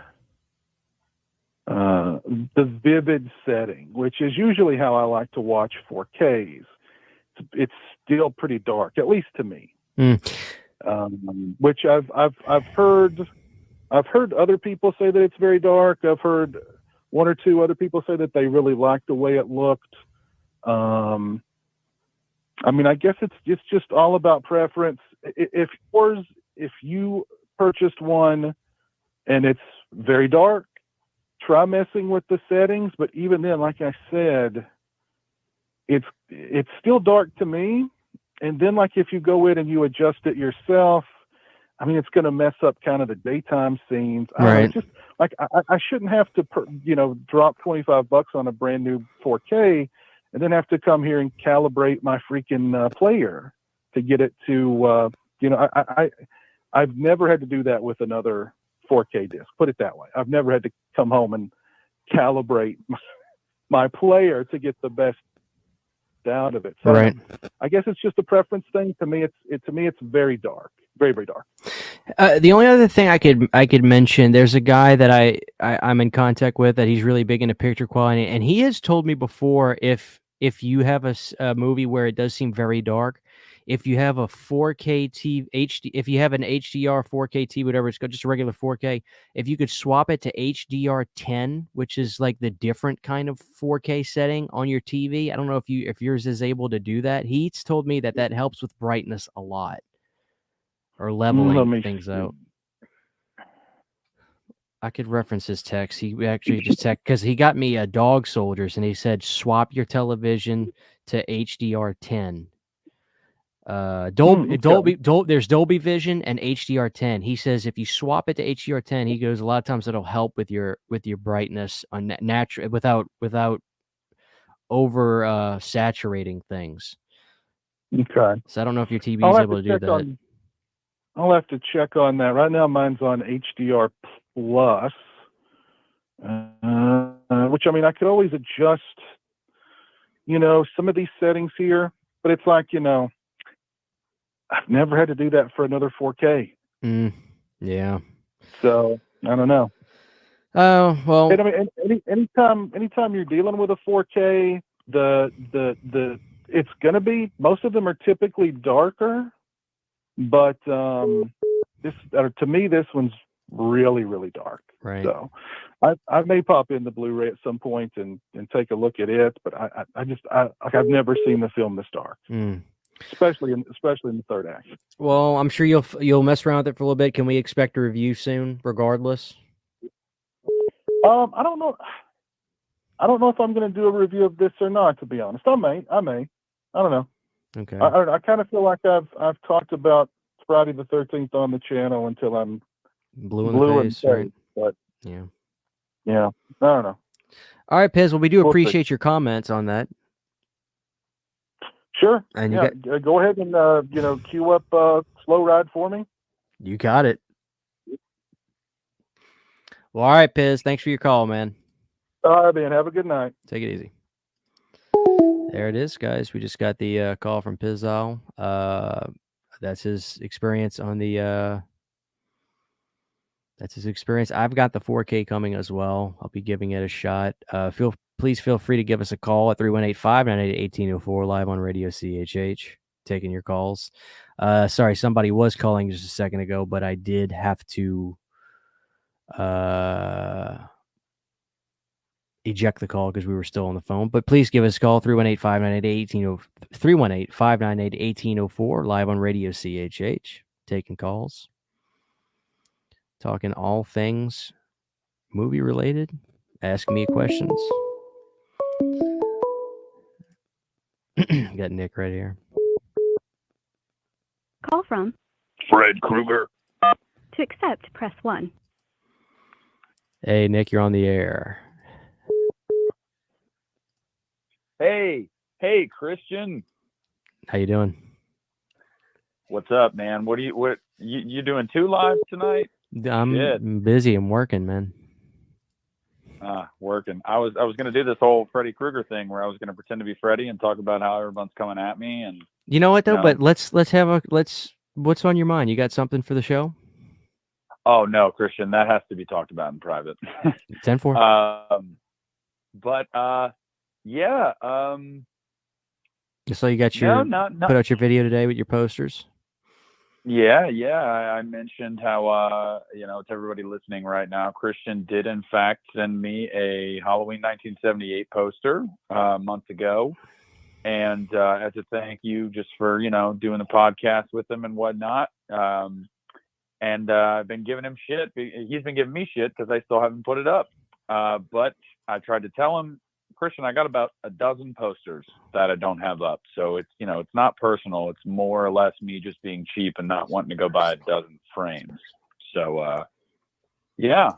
the vivid setting, which is usually how I like to watch 4Ks, it's still pretty dark, at least to me. Which I've heard other people say that it's very dark. I've heard one or two other people say that they really liked the way it looked. I mean, I guess it's just all about preference. If you purchased one and it's very dark, try messing with the settings. But even then, like I said, it's still dark to me. And then, like, if you go in and you adjust it yourself, I mean, it's going to mess up kind of the daytime scenes. Right. It's just like I shouldn't have to, drop $25 on a brand new 4K and then have to come here and calibrate my freaking player to get it to, I've never had to do that with another 4K disc. Put it that way. I've never had to come home and calibrate my player to get the best out of it. So right. I guess it's just a preference thing. To me, it's very dark, very, very dark. The only other thing I could mention, there's a guy that I'm in contact with that he's really big into picture quality, and he has told me before if you have a movie where it does seem very dark, if you have a 4K HD, if you have an HDR 4K TV, whatever it's called, just a regular 4K, if you could swap it to HDR10, which is like the different kind of 4K setting on your TV. I don't know if yours is able to do that. He's told me that helps with brightness a lot, or leveling things out. I could reference his text. He actually just text because he got me a Dog Soldiers, and he said swap your television to HDR10. There's Dolby Vision and HDR10. He says if you swap it to HDR10, he goes, a lot of times it'll help with your brightness on natural without over saturating things. Okay. So I don't know if your TV is able to do that. I'll have to check on that. Right now, mine's on HDR Plus, which, I mean, I could always adjust, some of these settings here, but it's like, I've never had to do that for another 4K. Yeah. So I don't know. Oh, well. And, I mean, anytime you're dealing with a 4K, it's going to be, most of them are typically darker, but to me, this one's really, really dark. Right. So I may pop in the Blu-ray at some point and take a look at it, but I've never seen the film this dark, especially in the third act. Well, I'm sure you'll mess around with it for a little bit. Can we expect a review soon, regardless? I don't know. I don't know if I'm going to do a review of this or not, to be honest. I may. I don't know. Okay. I kind of feel like I've talked about Friday the 13th on the channel until I'm blue in the face, right? But yeah, I don't know. All right, Piz. Well, we do appreciate your comments on that. Sure. And go ahead and queue up Slow Ride for me. You got it. Well, all right, Piz. Thanks for your call, man. All right, man. Have a good night. Take it easy. There it is, guys. We just got the call from Pizowell. That's his experience on the. That's his experience. I've got the 4K coming as well. I'll be giving it a shot. Please feel free to give us a call at 318-598-1804 live on Radio CHH. Taking your calls. Sorry, somebody was calling just a second ago, but I did have to eject the call because we were still on the phone. But please give us a call, 318-598-1804 live on Radio CHH. Taking calls. Talking all things movie related. Ask me questions. Got Nick right here. Call from Fred Krueger. To accept, press 1. Hey, Nick, you're on the air. Hey, Christian. How you doing? What's up, man? What you doing 2 lives tonight? I'm busy. I'm working, man. Working. I was gonna do this whole Freddy Krueger thing where I was gonna pretend to be Freddy and talk about how everyone's coming at me and. You know what though? But let's what's on your mind? You got something for the show? Oh no, Christian, that has to be talked about in private. 10-4. But yeah. So you got put out your video today with your posters. Yeah. I mentioned how to everybody listening right now, Christian did in fact send me a Halloween 1978 poster months ago, and as a thank you just for doing the podcast with him and whatnot. And I've been giving him shit. He's been giving me shit because I still haven't put it up. But I tried to tell him, Christian, I got about a dozen posters that I don't have up. So it's, it's not personal. It's more or less me just being cheap and not wanting to go buy a dozen frames. So, yeah,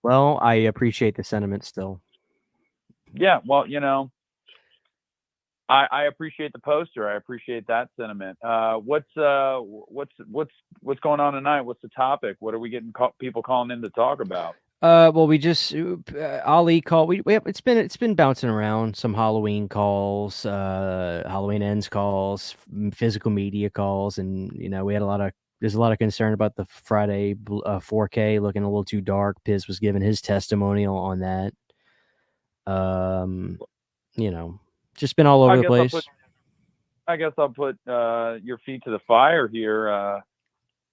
Well, I appreciate the sentiment still. Yeah. Well, I appreciate the poster. I appreciate that sentiment. What's going on tonight? What's the topic? What are we getting people calling in to talk about? Well, we just Ali called. It's been bouncing around. Some Halloween calls, Halloween ends calls, physical media calls, and we had there's a lot of concern about the Friday 4K looking a little too dark. Piz was giving his testimonial on that. Just been all over the place. I guess I'll put your feet to the fire here.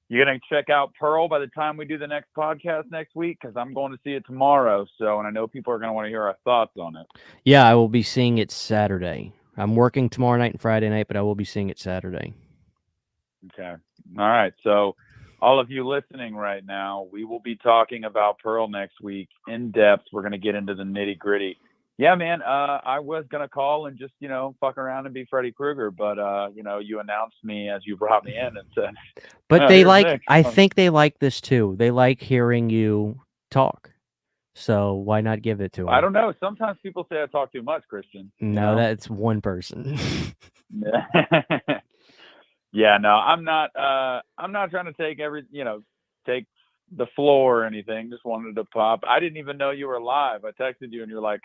You're going to check out Pearl by the time we do the next podcast next week? Because I'm going to see it tomorrow. And I know people are going to want to hear our thoughts on it. Yeah, I will be seeing it Saturday. I'm working tomorrow night and Friday night, but I will be seeing it Saturday. Okay. All right. So all of you listening right now, we will be talking about Pearl next week in depth. We're going to get into the nitty gritty. Yeah, man, I was going to call and just, fuck around and be Freddy Krueger, but, you announced me as you brought me in and said. But I think they like this too. They like hearing you talk. So why not give it to them? I don't know. Sometimes people say I talk too much, Christian. No, that's one person. Yeah, no, I'm not trying to take take the floor or anything. Just wanted to pop. I didn't even know you were live. I texted you and you're like,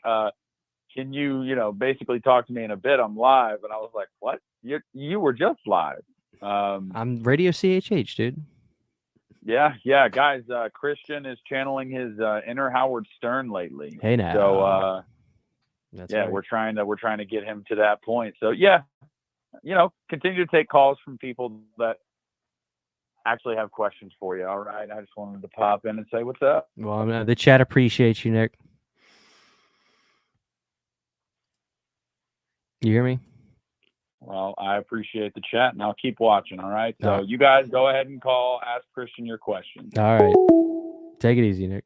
can you, basically talk to me in a bit? I'm live. And I was like, what? You were just live. I'm Radio CHH, dude. Yeah, guys. Christian is channeling his inner Howard Stern lately. Hey now. So That's yeah, right. we're trying to get him to that point. So yeah, continue to take calls from people that actually have questions for you. All right, I just wanted to pop in and say what's up. Well, the chat appreciates you, Nick. You hear me? Well, I appreciate the chat, and I'll keep watching. All right, so All right. you guys go ahead and call, ask Christian your questions. All right. Take it easy, Nick.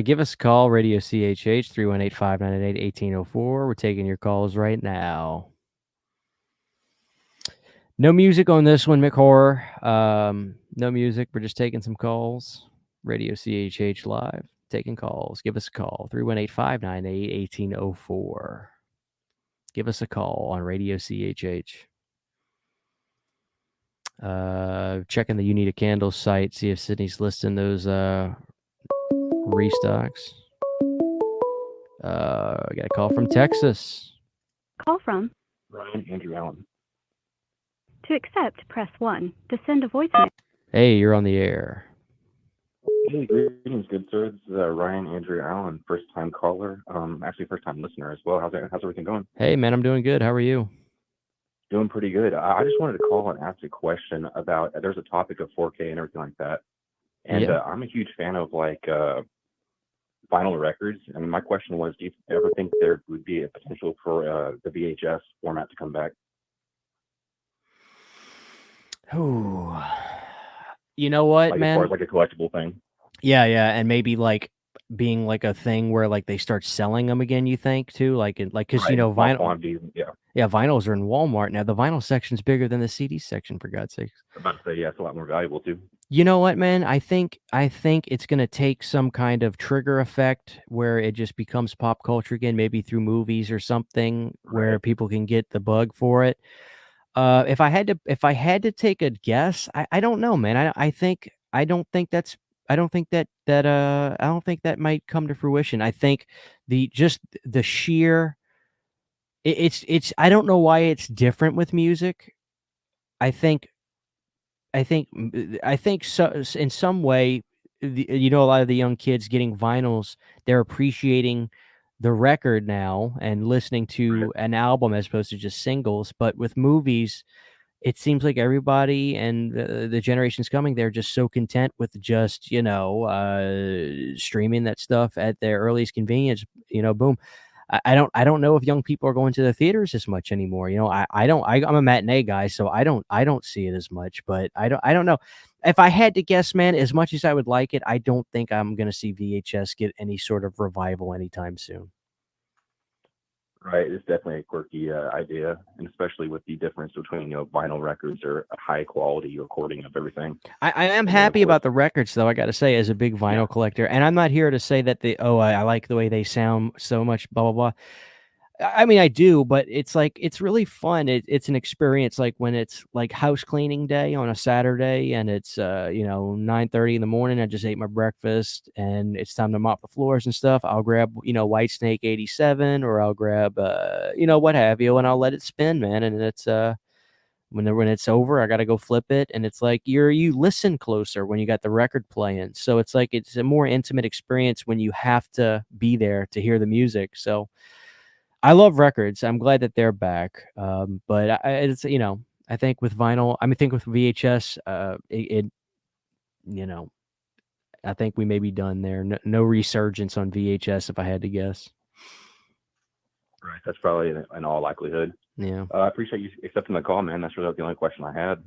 Give us a call, Radio CHH, 318-598-1804. We're taking your calls right now. No music on this one, McHorror. No music. We're just taking some calls. Radio CHH Live, taking calls. Give us a call, 318-598-1804. Give us a call on Radio CHH. Checking the You Need a Candle site, see if Sydney's listing those restocks. I got a call from Texas. Call from. Ryan Andrew Allen. To accept, press 1. To send a voicemail. Hey, you're on the air. Hey, greetings, good sir. This is Ryan Andrew Allen, first-time caller. Actually, first-time listener as well. How's everything going? Hey, man, I'm doing good. How are you? Doing pretty good. I just wanted to call and ask a question about. There's a topic of 4K and everything like that, and Yeah. I'm a huge fan of like vinyl records. And my question was, do you ever think there would be a potential for the VHS format to come back? Ooh. You know what, Like, man? as far as like a collectible thing. Yeah, and maybe like being like a thing where like they start selling them again. You think too, like because Right. you know Small vinyl. quantities, yeah. Yeah, vinyls are in Walmart now. The vinyl section's bigger than the CD section, for God's sakes. I'm about to say, yeah, it's a lot more valuable too. You know what, man? I think it's gonna take some kind of trigger effect where it just becomes pop culture again, maybe through movies or something where Right. people can get the bug for it. If I had to take a guess, I don't know, man. I don't think that might come to fruition. I think the sheer it's I don't know why it's different with music. I think so in some way, a lot of the young kids getting vinyls, they're appreciating the record now and listening to an album as opposed to just singles. But with movies, it seems like everybody and the generations coming, they're just so content with just, streaming that stuff at their earliest convenience, boom. I don't know if young people are going to the theaters as much anymore. I'm a matinee guy, so I don't see it as much, but I don't know. If I had to guess, man, as much as I would like it, I don't think I'm going to see VHS get any sort of revival anytime soon. Right, it's definitely a quirky idea, and especially with the difference between vinyl records or a high quality recording of everything. I am happy about the records, though. I got to say, as a big vinyl collector, and I'm not here to say that I like the way they sound so much, blah blah blah. I mean, I do, but it's like it's really fun. It's an experience, like when it's like house cleaning day on a Saturday, and it's 9:30 in the morning. I just ate my breakfast, and it's time to mop the floors and stuff. I'll grab White Snake 87, or I'll grab what have you, and I'll let it spin, man. And it's when it's over, I got to go flip it, and it's like you listen closer when you got the record playing. So it's like it's a more intimate experience when you have to be there to hear the music. So. I love records. I'm glad that they're back. But I think with vinyl, I think with VHS, I think we may be done there. No resurgence on VHS, if I had to guess. Right, that's probably in all likelihood. Yeah. I appreciate you accepting the call, man. That's really the only question I had.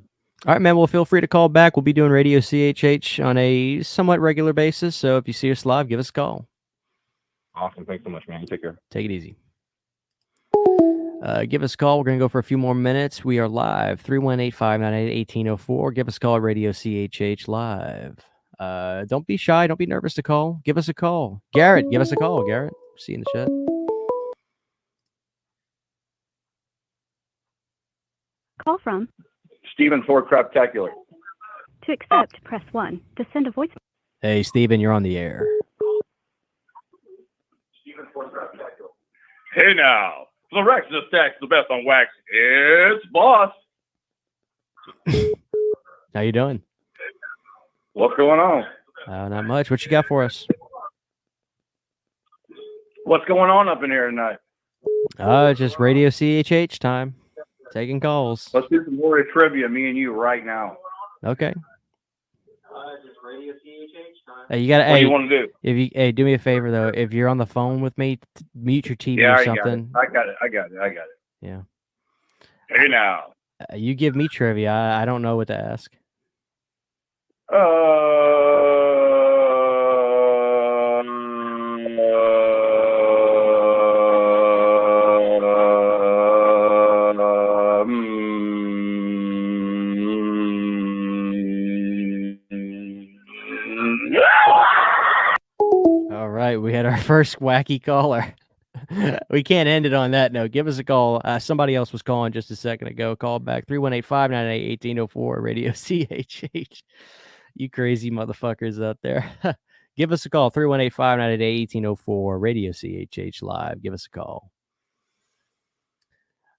All right, man. Well, feel free to call back. We'll be doing Radio CHH on a somewhat regular basis. So if you see us live, give us a call. Awesome. Thanks so much, man. You take care. Take it easy. Give us a call. We're going to go for a few more minutes. We are live, 318-598-1804. Give us a call at Radio CHH Live. Don't be shy. Don't be nervous to call. Give us a call. Garrett, give us a call, Garrett. See you in the chat. Call from. Stephen Ford Craptacular. To accept, press 1. To send a voice. Hey, Steven, you're on the air. Stephen Ford Craptacular. Hey now. The Rex just stacks the best on wax. It's boss. How you doing? What's going on? Not much. What you got for us? What's going on up in here tonight? Just Radio CHH time. Taking calls. Let's do some more trivia, me and you, right now. Okay. Hey, you gotta. What do Hey, you want to do? if you hey, do me a favor though. If you're on the phone with me, mute your TV Yeah, or I got it. something. I got it. Yeah. Hey now. You give me trivia. I don't know what to ask. All right, we had our first wacky caller. We can't end it on that note. Give us a call. Somebody else was calling just a second ago. Call back 318-598-1804 Radio CHH. You crazy motherfuckers out there. Give us a call 318-598-1804 Radio CHH live. Give us a call.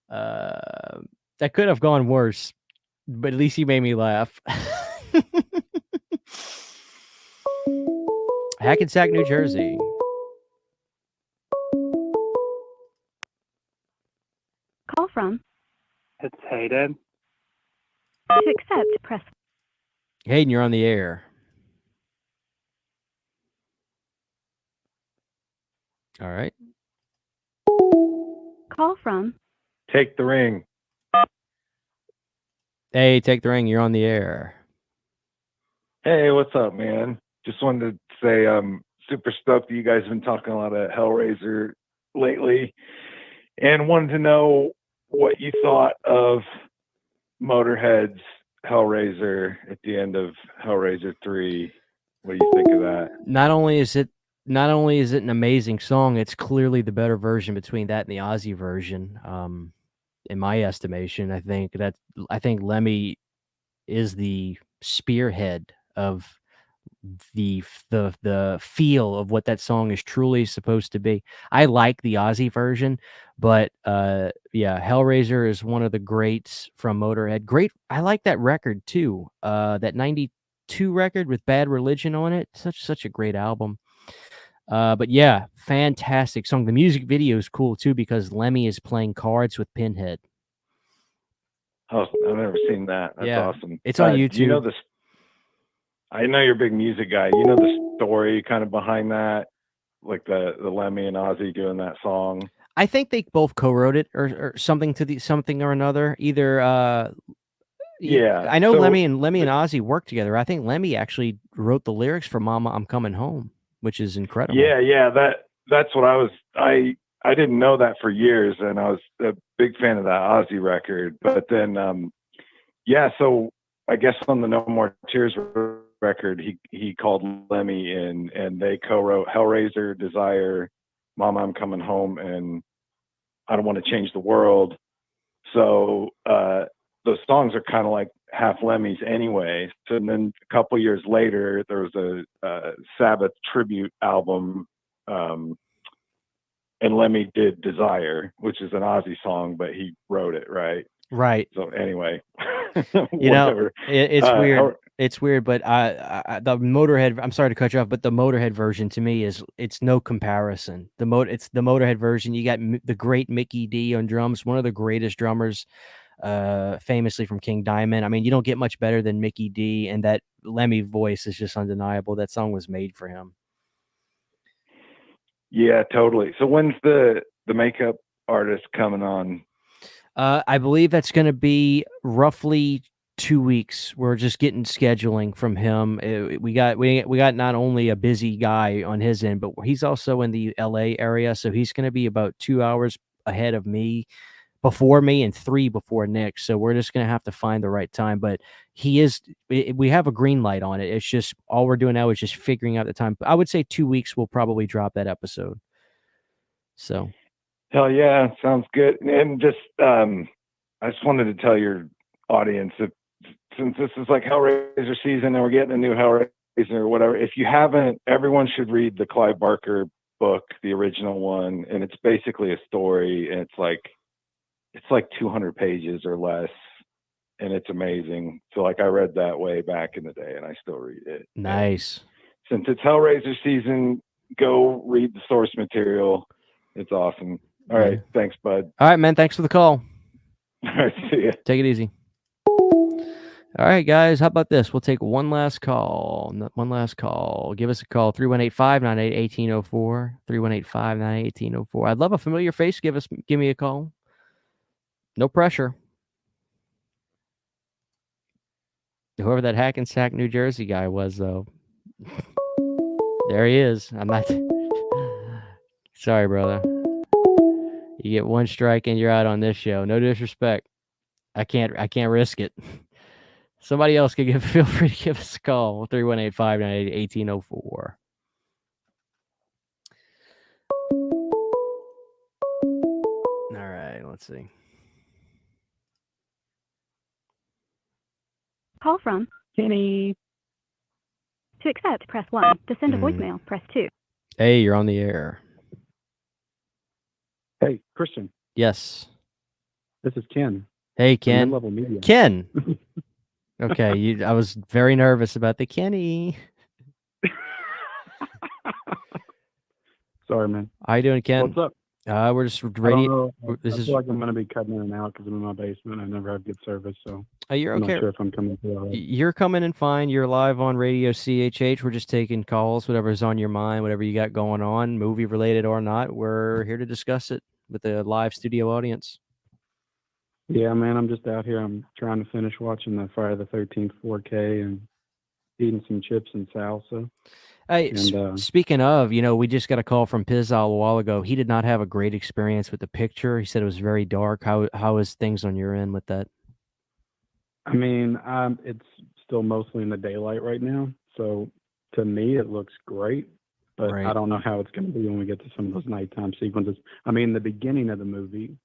That could have gone worse, but at least you made me laugh. Hackensack, New Jersey. Call from. It's Hayden. To accept, press. Hayden, you're on the air. All right. Call from. Take the ring. Hey, take the ring. You're on the air. Hey, what's up, man? Just wanted to say I'm super stoked that you guys have been talking a lot of Hellraiser lately, and wanted to know what you thought of Motorhead's Hellraiser at the end of Hellraiser 3. What do you think of that? Not only is it an amazing song, it's clearly the better version between that and the Ozzy version. In my estimation, I think Lemmy is the spearhead of the feel of what that song is truly supposed to be. I like the Ozzy version, but yeah, Hellraiser is one of the greats from Motorhead. Great, I like that record too. That 92 record with Bad Religion on it. Such a great album. But yeah, fantastic song. The music video is cool too because Lemmy is playing cards with Pinhead. Oh, I've never seen that. That's awesome. It's on YouTube. You know this. I know you're a big music guy. You know the story kind of behind that, like the Lemmy and Ozzy doing that song. I think they both co-wrote it or something something or another. Either yeah. I know Lemmy and Ozzy worked together. I think Lemmy actually wrote the lyrics for Mama, I'm Coming Home, which is incredible. Yeah. That's what I didn't know that for years, and I was a big fan of that Ozzy record. But then, so I guess on the No More Tears record, he called Lemmy in, and they co-wrote Hellraiser, Desire, Mama, I'm Coming Home, and I Don't Want to Change the World. So those songs are kind of like half Lemmy's anyway. So then a couple years later, there was a Sabbath tribute album, and Lemmy did Desire, which is an Ozzy song, but he wrote it, right? Right. So anyway, you know, it's weird. It's weird, but the Motorhead. I'm sorry to cut you off, but the Motorhead version to me it's no comparison. It's the Motorhead version. You got the great Mickey D on drums, one of the greatest drummers, famously from King Diamond. I mean, you don't get much better than Mickey D, and that Lemmy voice is just undeniable. That song was made for him. Yeah, totally. So when's the makeup artist coming on? I believe that's going to be roughly 2 weeks. We're just getting scheduling from him. We got not only a busy guy on his end, but he's also in the LA area, so he's going to be about 2 hours ahead of me, before me, and 3 before Nick. So we're just going to have to find the right time. But we have a green light on it. It's just all we're doing now is just figuring out the time. I would say 2 weeks we'll probably drop that episode. So. Hell yeah, sounds good. And just I just wanted to tell your audience that since this is like Hellraiser season and we're getting a new Hellraiser or whatever, if you haven't, everyone should read the Clive Barker book, the original one, and it's basically a story, and it's like 200 pages or less, and it's amazing. So like I read that way back in the day, and I still read it. Nice. And since it's Hellraiser season, go read the source material. It's awesome. All right. Thanks, bud. All right, man. Thanks for the call. See ya. Take it easy. All right, guys. How about this? We'll take one last call. One last call. Give us a call. 318-598-1804. 318-598-1804. I'd love a familiar face. Give me a call. No pressure. Whoever that Hackensack, New Jersey guy was, though. There he is. I'm not. Sorry, brother. You get one strike and you're out on this show. No disrespect. I can't risk it. Somebody else could feel free to give us a call. 318-598-1804. All right, let's see. Call from Kenny. To accept, press 1. To send a voicemail, press 2. Hey, you're on the air. Hey, Christian. Yes. This is Ken. Hey, Ken. Mid-level media. Ken. Okay, I was very nervous about the Kenny. Sorry, man. How you doing, Ken? What's up? We're just ready. I feel like I'm going to be cutting in and out because I'm in my basement. I never have good service, so You're okay. I'm not sure if I'm coming through all right. You're coming in fine. You're live on radio CHH. We're just taking calls, whatever's on your mind, whatever you got going on, movie related or not. We're here to discuss it with the live studio audience. Yeah, man, I'm just out here. I'm trying to finish watching the Friday the 13th 4K and eating some chips and salsa. Hey, speaking of, we just got a call from Pizowell a while ago. He did not have a great experience with the picture. He said it was very dark. How is things on your end with that? I mean, it's still mostly in the daylight right now, so to me it looks great. But Right. I don't know how it's going to be when we get to some of those nighttime sequences. I mean, the beginning of the movie,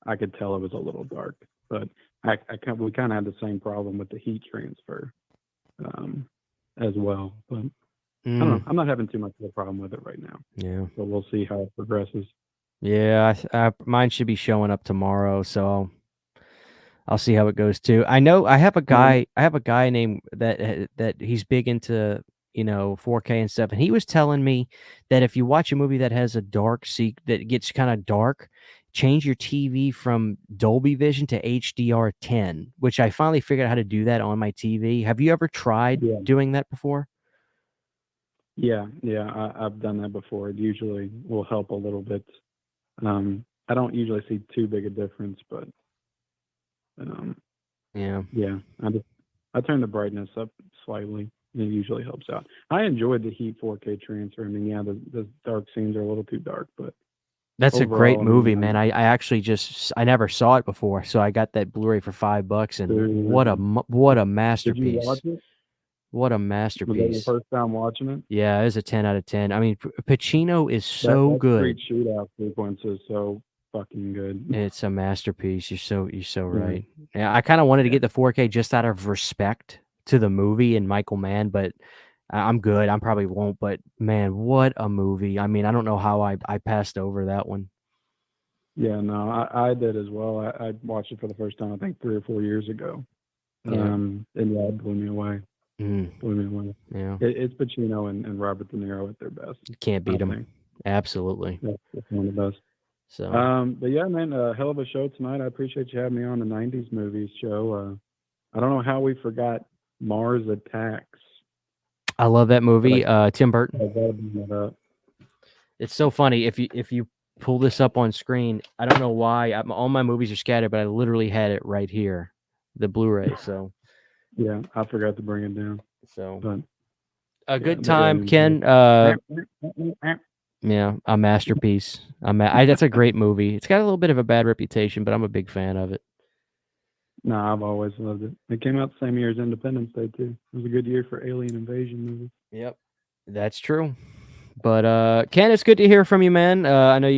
I could tell it was a little dark, but we kind of had the same problem with the heat transfer as well. But I don't know. I'm not having too much of a problem with it right now. Yeah. So we'll see how it progresses. Yeah, mine should be showing up tomorrow, so I'll see how it goes too. I know I have a guy. I have a guy named that he's big into 4K and stuff, and he was telling me that if you watch a movie that has a dark that gets kind of dark, change your TV from Dolby Vision to HDR10, which I finally figured out how to do that on my TV. Have you ever tried doing that before? Yeah, I've done that before. It usually will help a little bit. I don't usually see too big a difference, but yeah, I turn the brightness up slightly. It usually helps out. I enjoyed the heat 4K transfer. I mean, yeah, the dark scenes are a little too dark, but that's overall, a great movie, I mean, man. I actually I never saw it before, so I got that Blu-ray for $5, and what a masterpiece! Did you watch it? What a Was that masterpiece! your first time watching it? Yeah, it was a 10 out of 10. I mean, Pacino is so that good. Street shootout sequence is so fucking good. It's a masterpiece. You're so right. Yeah, I kind of wanted to get the 4K just out of respect to the movie and Michael Mann, but I'm good. I probably won't. But man, what a movie! I mean, I don't know how I passed over that one. Yeah, no, I did as well. I watched it for the first time, I think 3 or 4 years ago. Yeah. And yeah, it blew me away. Blew me away. Yeah. It's Pacino and Robert De Niro at their best. Can't beat them. Absolutely. That's one of the best. So, but yeah, man, hell of a show tonight. I appreciate you having me on the 90s movies show. I don't know how we forgot Mars Attacks. I love that movie. Tim Burton. I gotta bring that up. It's so funny. If you pull this up on screen, I don't know why. All my movies are scattered, but I literally had it right here, the Blu-ray. So yeah, I forgot to bring it down. So but, a good time, Ken. Yeah, a masterpiece. That's a great movie. It's got a little bit of a bad reputation, but I'm a big fan of it. No, I've always loved it. It came out the same year as Independence Day too. It was a good year for alien invasion movies. Yep, that's true. But Ken, it's good to hear from you, man. I know you